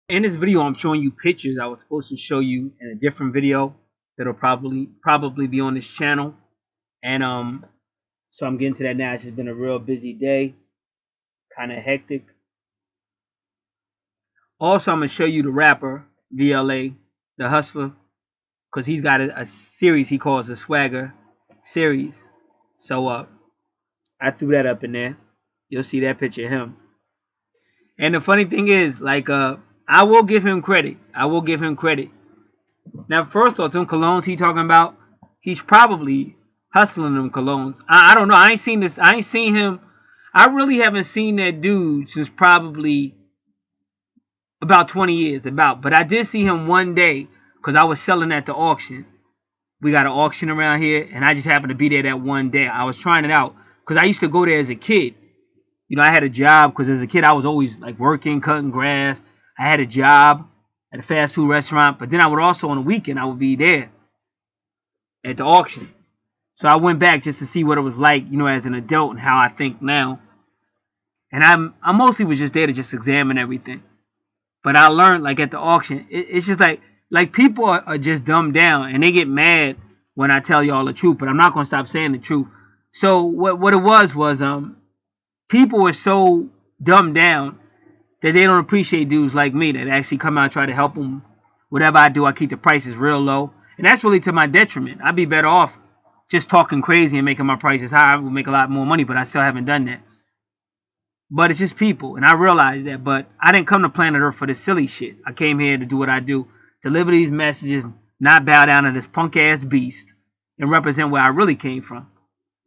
In this video, I'm showing you pictures I was supposed to show you in a different video that'll probably be on this channel. And so I'm getting to that now. It's just been a real busy day, kind of hectic. Also, I'm gonna show you the rapper VLA, the Hustler, because he's got a series he calls the Swagger series. So I threw that up in there. You'll see that picture of him. And the funny thing is, like, I will give him credit. I will give him credit. Now, first off, them colognes he talking about, he's probably hustling them colognes. I don't know. I ain't seen this. I ain't seen him. I really haven't seen that dude since probably about 20 years. But I did see him one day because I was selling at the auction. We got an auction around here, and I just happened to be there that one day. I was trying it out because I used to go there as a kid. You know, I had a job because as a kid I was always like working, cutting grass. I had a job at a fast food restaurant, but then I would also on the weekend I would be there at the auction. So I went back just to see what it was like, you know, as an adult and how I think now. And I mostly was just there to just examine everything. But I learned, like, at the auction, it's just like people are just dumbed down and they get mad when I tell y'all the truth. But I'm not gonna stop saying the truth. So what it was people were so dumbed down that they don't appreciate dudes like me that actually come out and try to help them. Whatever I do, I keep the prices real low. And that's really to my detriment. I'd be better off just talking crazy and making my prices high. I would make a lot more money, but I still haven't done that. But it's just people, and I realize that. But I didn't come to planet Earth for this silly shit. I came here to do what I do, deliver these messages, not bow down to this punk-ass beast, and represent where I really came from.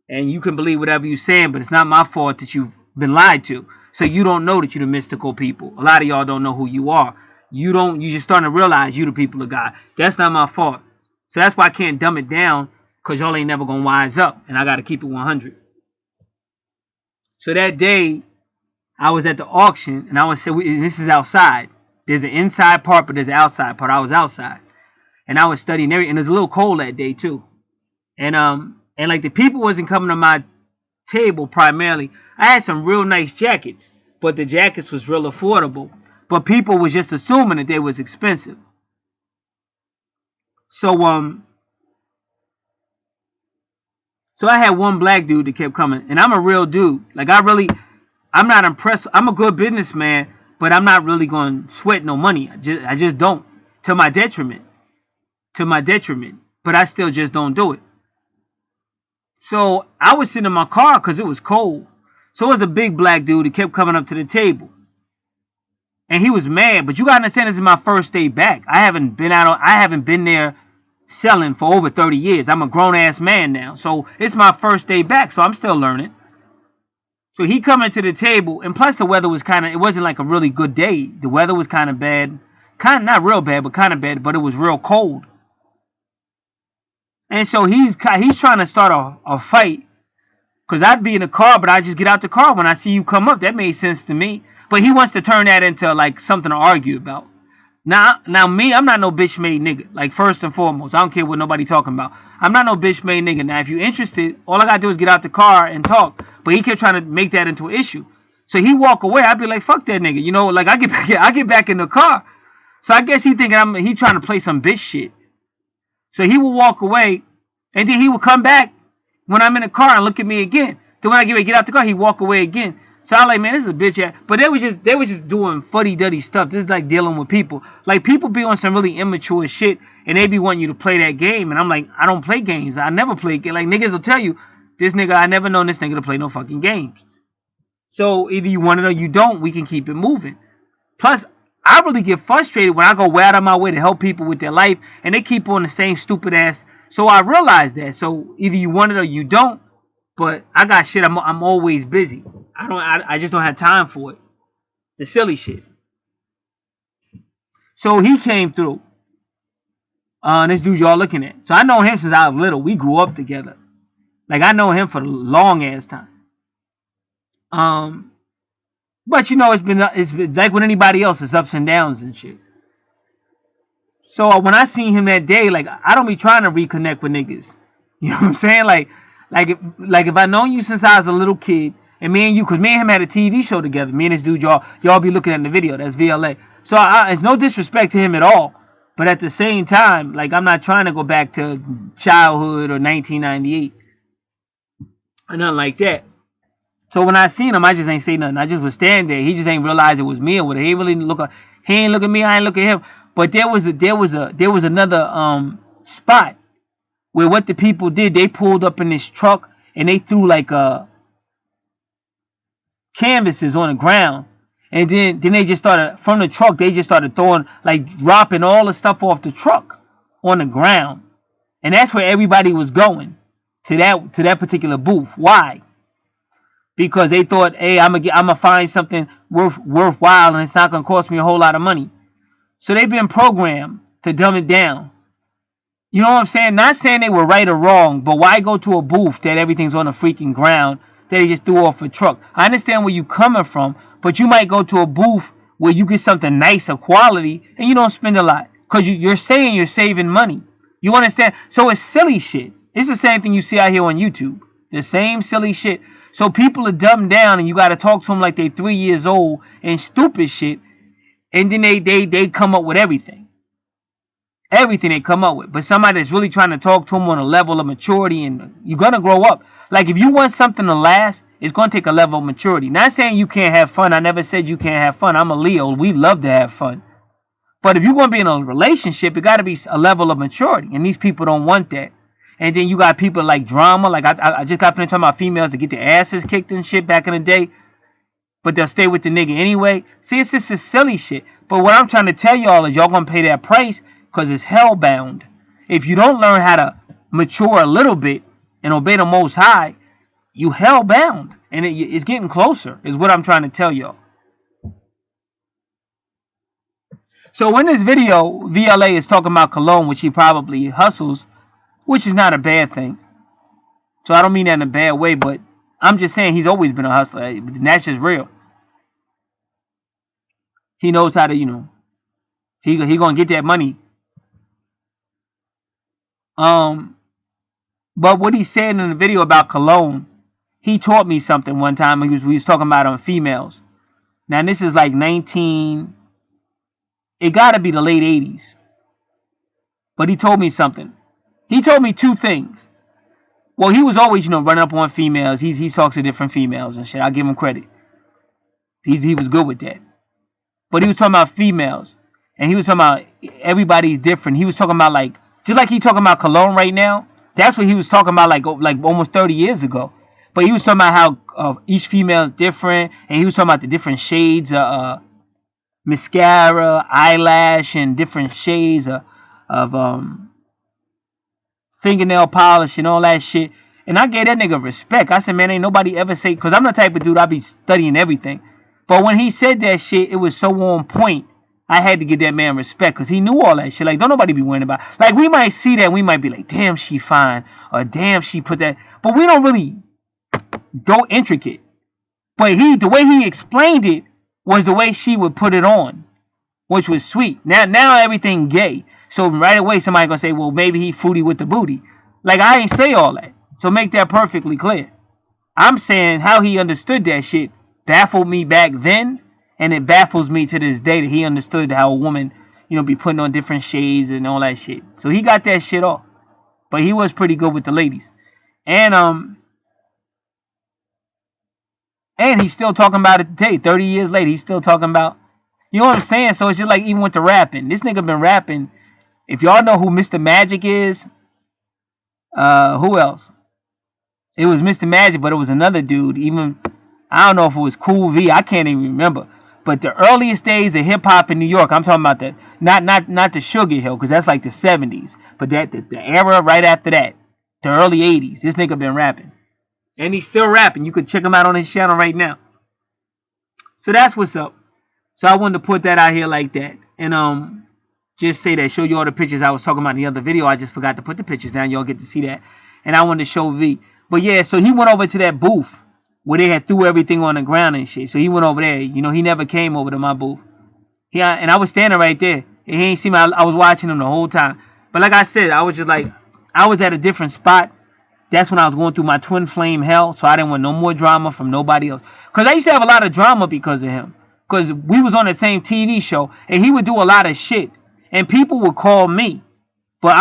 And you can believe whatever you're saying, but it's not my fault that you've been lied to. So you don't know that you're the mystical people. A lot of y'all don't know who you are. You just starting to realize you the people of God. That's not my fault. So that's why I can't dumb it down, because y'all ain't never going to wise up. And I got to keep it 100. So that day, I was at the auction, and I was saying, this is outside. There's an inside part, but there's an outside part. I was outside. And I was studying everything. And it was a little cold that day, too. And like the people wasn't coming to my table primarily. I had some real nice jackets, but the jackets was real affordable. But people was just assuming that they was expensive. So I had one black dude that kept coming, and I'm a real dude. Like I'm not impressed. I'm a good businessman, but I'm not really going to sweat no money. I just don't. To my detriment. But I still just don't do it. So I was sitting in my car because it was cold. So it was a big black dude that kept coming up to the table. And he was mad. But you got to understand, this is my first day back. I haven't been there selling for over 30 years. I'm a grown-ass man now. So it's my first day back. So I'm still learning. So he coming to the table. And plus the weather was it wasn't like a really good day. The weather was kind of bad. Not real bad, but kind of bad. But it was real cold. And so he's trying to start a fight. Because I'd be in the car, but I just get out the car when I see you come up. That made sense to me. But he wants to turn that into like something to argue about. Now me, I'm not no bitch made nigga. Like, first and foremost, I don't care what nobody talking about. I'm not no bitch made nigga. Now, if you're interested, all I gotta do is get out the car and talk. But he kept trying to make that into an issue. So he walk away. I'd be like, fuck that nigga. You know, like I get back in the car. So I guess he thinking he trying to play some bitch shit. So he would walk away, and then he would come back when I'm in the car and look at me again. Then when I get out the car, he walk away again. So I'm like, man, this is a bitch ass. But they were just doing fuddy-duddy stuff. This is like dealing with people. Like, people be on some really immature shit, and they be wanting you to play that game. And I'm like, I don't play games. I never play games. Like, niggas will tell you, this nigga, I never known this nigga to play no fucking games. So either you want it or you don't. We can keep it moving. Plus, I really get frustrated when I go way out of my way to help people with their life, and they keep on the same stupid ass. So I realize that. So either you want it or you don't. But I got shit. I'm always busy. I just don't have time for it. The silly shit. So he came through. This dude y'all looking at. So I know him since I was little. We grew up together. Like, I know him for a long ass time. But you know, it's been like with anybody else, it's ups and downs and shit. So when I seen him that day, like, I don't be trying to reconnect with niggas. You know what I'm saying? Like if I known you since I was a little kid, And me and you, because me and him had a TV show together. Me and this dude, y'all be looking at the video. That's VLA. So it's no disrespect to him at all. But at the same time, like, I'm not trying to go back to childhood or 1998 or nothing like that. So when I seen him, I just ain't say nothing. I just was standing there. He just ain't realize it was me or what. He ain't really he ain't look at me. I ain't look at him. But there was another spot where what the people did. They pulled up in this truck and they threw like canvases on the ground. And then they just started, from the truck, they just started throwing, like, dropping all the stuff off the truck on the ground. And that's where everybody was going, to that particular booth. Why? Because they thought, hey, I'm gonna find something worthwhile, and it's not gonna cost me a whole lot of money. So they've been programmed to dumb it down. You know what I'm saying? Not saying they were right or wrong, but why go to a booth that everything's on the freaking ground that they just threw off a truck? I understand where you coming from, but you might go to a booth where you get something nice of quality and you don't spend a lot. Because you're saying you're saving money. You understand? So it's silly shit. It's the same thing you see out here on YouTube. The same silly shit. So people are dumbed down and you got to talk to them like they're 3 years old and stupid shit. And then they come up with everything. Everything they come up with. But somebody that's really trying to talk to them on a level of maturity, and you're going to grow up. Like, if you want something to last, it's going to take a level of maturity. Not saying you can't have fun. I never said you can't have fun. I'm a Leo. We love to have fun. But if you're going to be in a relationship, it got to be a level of maturity. And these people don't want that. And then you got people like drama. Like, I just got finished talking about females that get their asses kicked and shit back in the day. But they'll stay with the nigga anyway. See, it's just a silly shit. But what I'm trying to tell y'all is y'all going to pay that price because it's hellbound. If you don't learn how to mature a little bit and obey the Most High, you hellbound. And it's getting closer, is what I'm trying to tell y'all. So in this video, VLA is talking about cologne, which he probably hustles, which is not a bad thing. So I don't mean that in a bad way, but I'm just saying he's always been a hustler. And that's just real. He knows how to, he gonna get that money. But what he said in the video about cologne, he taught me something one time. We was talking about on females. Now this is like it gotta be the late 80s. But he told me something. He told me two things. Well, he was always, running up on females. He talks to different females and shit. I'll give him credit. He was good with that. But he was talking about females. And he was talking about everybody's different. He was talking about just like he talking about cologne right now. That's what he was talking about like almost 30 years ago. But he was talking about how each female is different. And he was talking about the different shades of mascara, eyelash, and different shades of fingernail polish and all that shit. And I gave that nigga respect. I said, man, ain't nobody ever say, because I'm the type of dude, I be studying everything. But when he said that shit, it was so on point. I had to give that man respect because he knew all that shit. Like, don't nobody be worrying about it. Like, we might see that. We might be like, damn, she fine. Or damn, she put that. But we don't really go intricate. But the way he explained it was the way she would put it on, which was sweet. Now everything gay. So right away, somebody going to say, well, maybe he fruity with the booty. Like, I ain't say all that. So make that perfectly clear. I'm saying how he understood that shit baffled me back then. And it baffles me to this day that he understood how a woman, be putting on different shades and all that shit. So he got that shit off. But he was pretty good with the ladies. And he's still talking about it today. 30 years later, he's still talking about, you know what I'm saying? So it's just like even with the rapping. This nigga been rapping. If y'all know who Mr. Magic is, who else? It was Mr. Magic, but it was another dude. Even, I don't know if it was Cool V. I can't even remember. But the earliest days of hip hop in New York, I'm talking about that, not the Sugar Hill, because that's like the 70s. But the era right after that, the early 80s. This nigga been rapping. And he's still rapping. You could check him out on his channel right now. So that's what's up. So I wanted to put that out here like that. And just say that, show you all the pictures I was talking about in the other video. I just forgot to put the pictures down. Y'all get to see that. And I wanted to show V. But yeah, so he went over to that booth where they had threw everything on the ground and shit. So he went over there. He never came over to my booth. And I was standing right there. And he ain't see me. I was watching him the whole time. But like I said, I was just like, I was at a different spot. That's when I was going through my twin flame hell, so I didn't want no more drama from nobody else. Because I used to have a lot of drama because of him. Because we was on the same TV show, and he would do a lot of shit. And people would call me. But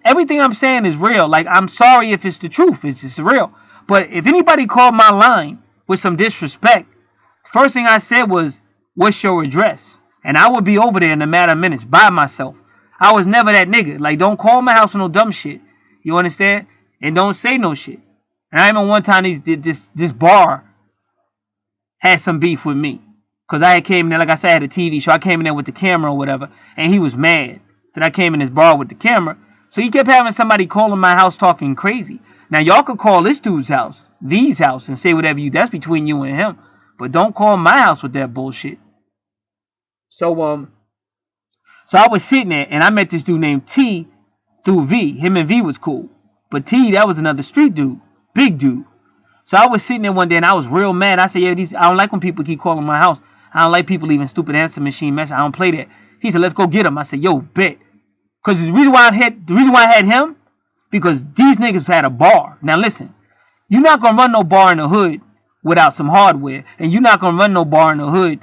everything I'm saying is real. Like, I'm sorry if it's the truth. It's just real. But if anybody called my line with some disrespect, first thing I said was, what's your address? And I would be over there in a matter of minutes by myself. I was never that nigga. Like, don't call my house with no dumb shit. You understand? And don't say no shit. And I remember one time this bar had some beef with me. Because I had came in there, like I said, I had a TV show. I came in there with the camera or whatever. And he was mad that I came in this bar with the camera. So he kept having somebody calling my house talking crazy. Now, y'all could call this dude's house, V's house, and say whatever that's between you and him. But don't call my house with that bullshit. So I was sitting there, and I met this dude named T through V. Him and V was cool. But T, that was another street dude. Big dude. So I was sitting there one day, and I was real mad. I said, yeah, I don't like when people keep calling my house. I don't like people leaving stupid answer machine messages. I don't play that. He said, let's go get him. I said, yo, bet. Because the reason why I had him, because these niggas had a bar. Now listen, you're not going to run no bar in the hood without some hardware. And you're not going to run no bar in the hood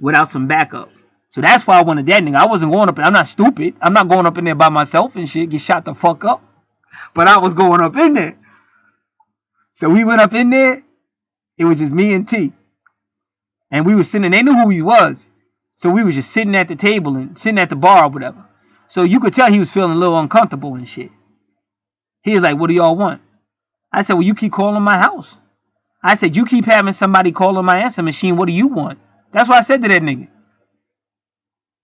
without some backup. So that's why I wanted that nigga. I wasn't going up. I'm not stupid. I'm not going up in there by myself and shit, get shot the fuck up. But I was going up in there. So we went up in there. It was just me and T. And we were sitting, they knew who he was. So we was just sitting at the table and sitting at the bar or whatever. So you could tell he was feeling a little uncomfortable and shit. He was like, what do y'all want? I said, well, you keep calling my house. I said, you keep having somebody calling my answer machine. What do you want? That's what I said to that nigga.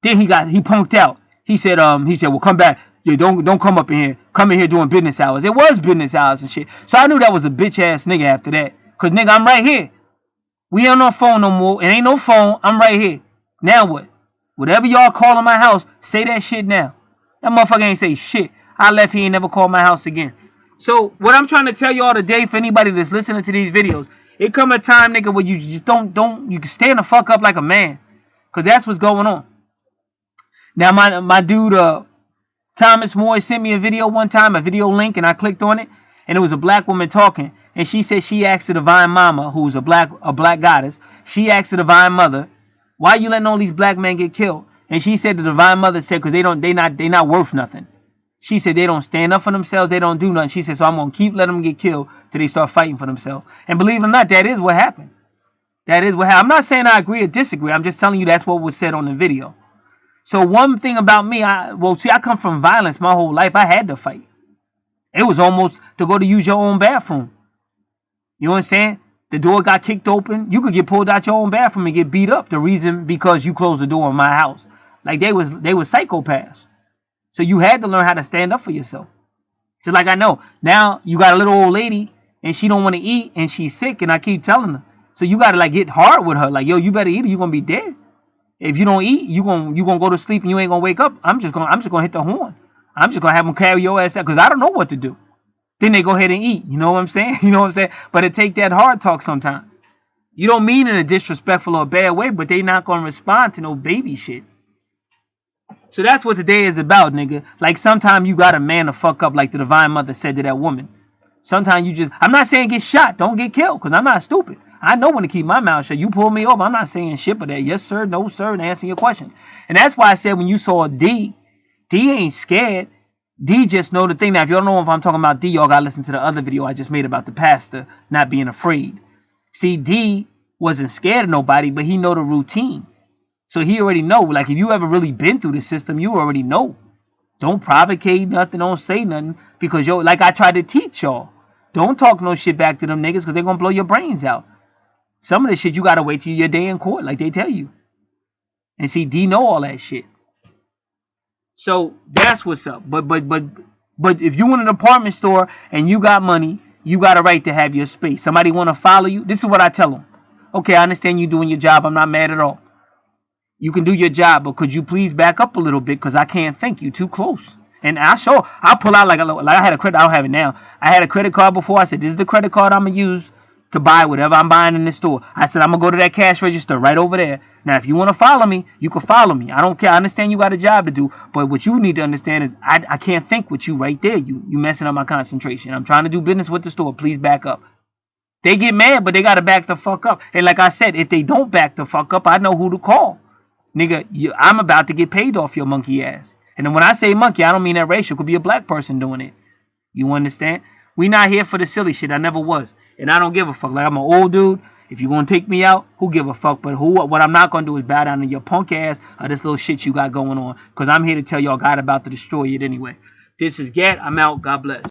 Then he punked out. He said, well, come back. Yeah, don't come up in here. Come in here doing business hours. It was business hours and shit. So I knew that was a bitch ass nigga after that. Cause nigga, I'm right here. We ain't on phone no more. It ain't no phone. I'm right here. Now what? Whatever y'all calling my house, say that shit now. That motherfucker ain't say shit. I left, he ain't never called my house again. So what I'm trying to tell y'all today, for anybody that's listening to these videos, it come a time, nigga, where you just you can stand the fuck up like a man. Cause that's what's going on. Now my dude Thomas Moore sent me a video one time, a video link, and I clicked on it, and it was a black woman talking, and she said she asked the Divine Mama, who's a black goddess, she asked the Divine Mother, why you letting all these black men get killed? And she said the Divine Mother said, because they not worth nothing. She said they don't stand up for themselves, they don't do nothing. She said, so I'm gonna keep letting them get killed till they start fighting for themselves. And believe it or not, that is what happened. That is what happened. I'm not saying I agree or disagree. I'm just telling you that's what was said on the video. So one thing about me, I come from violence my whole life. I had to fight. It was almost to go to use your own bathroom. You know what I'm saying? The door got kicked open. You could get pulled out your own bathroom and get beat up. The reason because you closed the door in my house. Like they was psychopaths. So you had to learn how to stand up for yourself. Just like I know. Now you got a little old lady and she don't want to eat and she's sick and I keep telling her. So you gotta like get hard with her. Like, yo, you better eat or you're gonna be dead. If you don't eat, you gonna go to sleep and you ain't gonna wake up. I'm just gonna hit the horn. I'm just gonna have them carry your ass out because I don't know what to do. Then they go ahead and eat. You know what I'm saying? You know what I'm saying? But it take that hard talk sometimes. You don't mean in a disrespectful or bad way, but they not gonna respond to no baby shit. So that's what today is about, nigga. Like sometimes you got a man to fuck up, like the Divine Mother said to that woman. Sometimes you just, I'm not saying get shot, don't get killed, because I'm not stupid. I know when to keep my mouth shut. You pull me over, I'm not saying shit but that. Yes, sir, no, sir, and answering your question. And that's why I said when you saw D ain't scared. D just know the thing. Now, if you don't know if I'm talking about D, y'all got to listen to the other video I just made about the pastor not being afraid. See, D wasn't scared of nobody, but he know the routine. So he already know. Like, if you ever really been through the system, you already know. Don't provocate nothing, don't say nothing. Because, yo, like I tried to teach y'all, don't talk no shit back to them niggas because they're going to blow your brains out. Some of the shit you got to wait till your day in court, like they tell you. And see, D know all that shit. So that's what's up. But if you in an apartment store and you got money, you got a right to have your space. Somebody want to follow you. This is what I tell them. Okay, I understand you doing your job. I'm not mad at all. You can do your job, but could you please back up a little bit because I can't think you too close. And I'll pull out like I had a credit. I don't have it now. I had a credit card before. I said, this is the credit card I'm going to use. to buy whatever I'm buying in the store. I said, I'm going to go to that cash register right over there. Now, if you want to follow me, you can follow me. I don't care. I understand you got a job to do. But what you need to understand is I can't think with you right there. You messing up my concentration. I'm trying to do business with the store. Please back up. They get mad, but they got to back the fuck up. And like I said, if they don't back the fuck up, I know who to call. Nigga, I'm about to get paid off your monkey ass. And then when I say monkey, I don't mean that racial. It could be a black person doing it. You understand? We not here for the silly shit. I never was. And I don't give a fuck. Like, I'm an old dude. If you're going to take me out, who give a fuck? But what I'm not going to do is bow down to your punk ass or this little shit you got going on. Because I'm here to tell y'all God about to destroy it anyway. This is Gat. I'm out. God bless.